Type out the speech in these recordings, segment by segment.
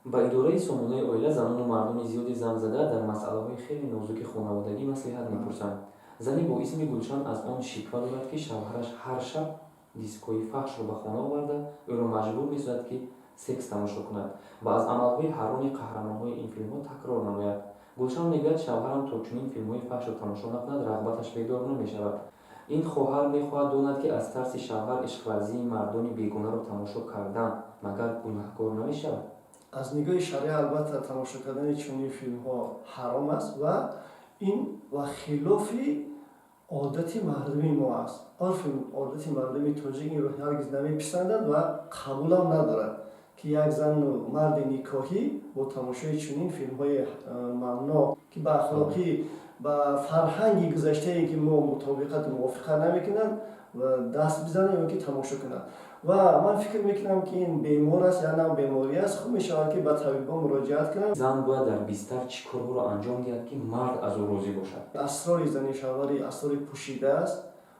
ба идораи сомонаи оила занону мардуми зиёди зангзада дар масъалаҳои хеле нозуки хонаводагӣ маслиҳат мепурсанд. зане бо исми Гулшан аз он шиква дорад, ки шавҳараш ҳар шаб дискҳои фахшро ба хона оварда ӯро маҷбур месозад, ки секс тамошо кунад ва аз амалҳои ҳароми қаҳрамонҳои ин филмҳо такрор намояд. Гулшан мегӯяд шавҳарам то чунин филмҳои фахшро тамошо накунад, рағбаташ бедор намешавад. ин хоҳар мехоҳад донад, ки аз тарси шавҳар ишқварзии мардони бегонаро тамошо кардан магар гунаҳкор намешавад. аз нигоҳи шариа албатта тамошо кардани чунин филмҳо ҳаром аст ва ин ва хилофи одати мардуми мо аст. орфи одати мардуми тоҷик инро ҳаргиз намеписандад ва қабулам надорад, ки як зану марди никоҳӣ бо тамошои чунин филмҳои мамнӯъ, ки ба ахлоқӣ ба фарҳанги гузаштае ки мо мутобиқат мувофиқа намекунад даст бизанад ё ки тамошо кунад. ва ман фикр мекунам, ки ин бемор аст, як нав беморӣ аст. хуб мешавад, ки ба табибон муроҷиат кунад. зан бояд дар бистар чӣ корҳоро анҷом диҳад, ки мард аз ӯ розӣ бошад. асрори занишаварӣ асрори пӯшида аст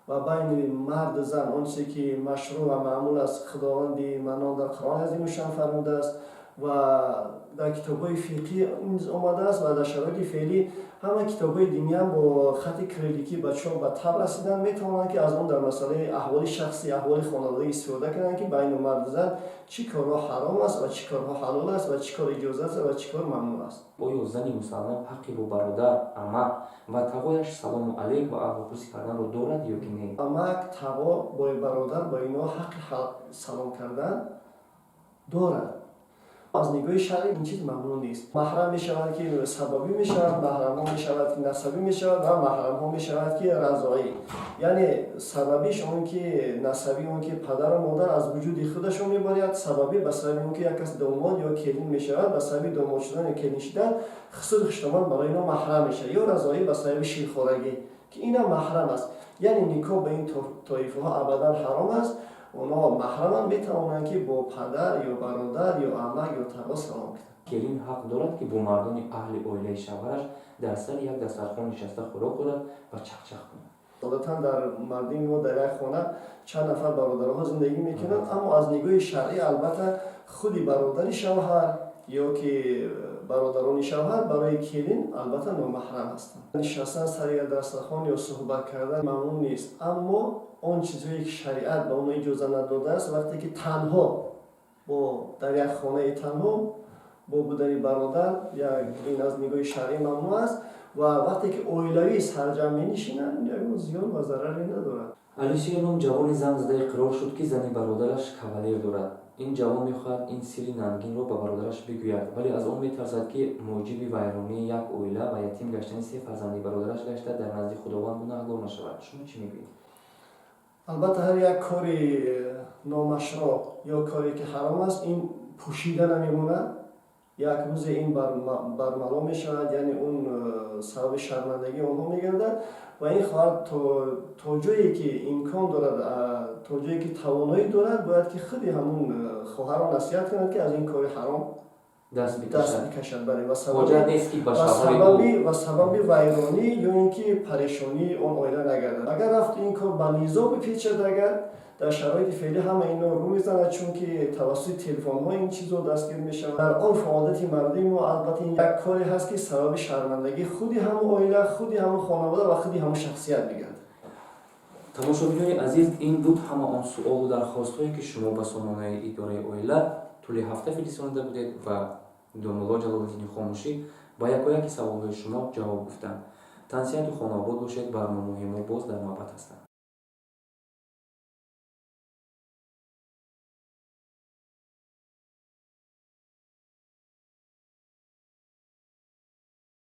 ва байни марду зан он чизе ки машрӯъ ва маъмул аст, худованди манон дар Қуръони Азимушан фармудааст ва дар китобҳои фиқҳӣ низ омадааст ва дар шароити феълӣ ҳама китобҳои диниам бо хати кирилликӣ ба чоп ба таб расидан метавонанд, ки аз он дар масъалаи аҳволи шахсӣ, аҳволи хонаводагӣ истифода кунанд, ки байни марду зан чӣ корҳо ҳаром аст ва чӣ корҳо ҳалол аст ва чӣ кор иҷозат аст ва чӣ кор мамнӯъ аст. оё зани мусалмон ҳаққи бо бародар, ама ва тағояш салому алейк ва аҳвопурсӣ карданро дорад ё ки не? амак, тағо, бои бародар бо инҳо ҳаққи салом кардан дорад. аз нигоҳи шаръӣ ин чиз мамнӯъ нест. маҳрам мешавад, ки сабабӣ мешавад, маҳрамҳо мешавад, ки насабӣ мешавад ва маҳрамҳо мешавад, ки разоӣ. яъне сабабиш он ки насабӣ, он ки падару модар аз вуҷуди худашон мебаряд. сабабӣ ба сабаби он ки як кас домод ё келин мешавад, ба сабаби домод шудан ё келин шудан хусуси хуштомад барои инҳо маҳрам мешавад. ё разоӣ ба сабаби ширхӯрагӣ, ки инам маҳрам аст. яъне никоҳ ба ин тоифаҳо абадан ҳаром аст. онҳо маҳраман метавонанд, ки бо падар ё бародар ё амак ё тағо салом кунанд. келин ҳақ дорад, ки бо мардони аҳли оилаи шавҳараш дар сари як дастархон нишаста хӯрок хӯрад ва чахчах кунад. одатан дар мардуми мо дар як хона чанд нафар бародарҳо зиндагӣ мекунанд, аммо аз нигоҳи шаръӣ албатта худи бародари шавҳар ё ки бародарони шавҳар барои келин албатта номаҳрам ҳастанд. нишастан сари як дастархон ё суҳбат кардан мамнӯъ нест, аммо он чизҳое ки шариат ба онҳо иҷоза надодааст, вақте ки танҳо дар як хонаи танҳо бо будани бародар ин аз нигоҳи шаръӣ мамнӯъ аст ва вақте ки оилавӣ сарҷам менишинанд ягон зиён ва зараре надорад. алишер ном ҷавони зангзада иқрор шуд, ки зани бародараш кавалер дорад. ин ҷавон мехоҳад ин сирри нангинро ба бародараш бигӯяд, вале аз он метарсад, ки муҷиби вайронии як оила ва ятим гаштани 3 фарзанди бародараш гашта дар назди худованд гунаҳгор нашавад. шумо чӣ мегӯед? албатта ҳар як кори номашро ё коре ки ҳаром аст, ин пӯшида намемонад. як рӯзе ин бармало мешавад, яъне он сабаби шармандагии онҳо мегардад ва ин хоҳад то ҷое ки имкон дорад, то ҷое ки тавоноӣ дорад, бояд ки худи ҳамон хоҳарро насиҳат кунад, ки аз ин кори ҳаром даст бикашад. ва сабаби вайронӣ ё ин ки парешонии он оила нагардад. агар рафт ин кор ба низоъ бипечад, агар дар шароити феълӣ ҳама ино рӯ мезанад, чунки тавассути телефонҳо ин чизо дастгир мешавад. дар орфу одати мардуми мо албатта ин як коре ҳаст, ки сабаби шармандагии худи ҳамон оила, худи ҳамон хонавода ва худи ҳамон шахсият мегардад. тамошобинони азиз, ин буд ҳама он суолу дархостҳое ки шумо ба сомонаи идораи оила тӯли ҳафта фиристонда будед ва домулло ҷалолиддини хомӯшӣ ба якояки саволҳои шумо ҷавоб гуфтанд. тансияту хонобод бошед. барномаҳои мо боз дар навбат ҳастанд.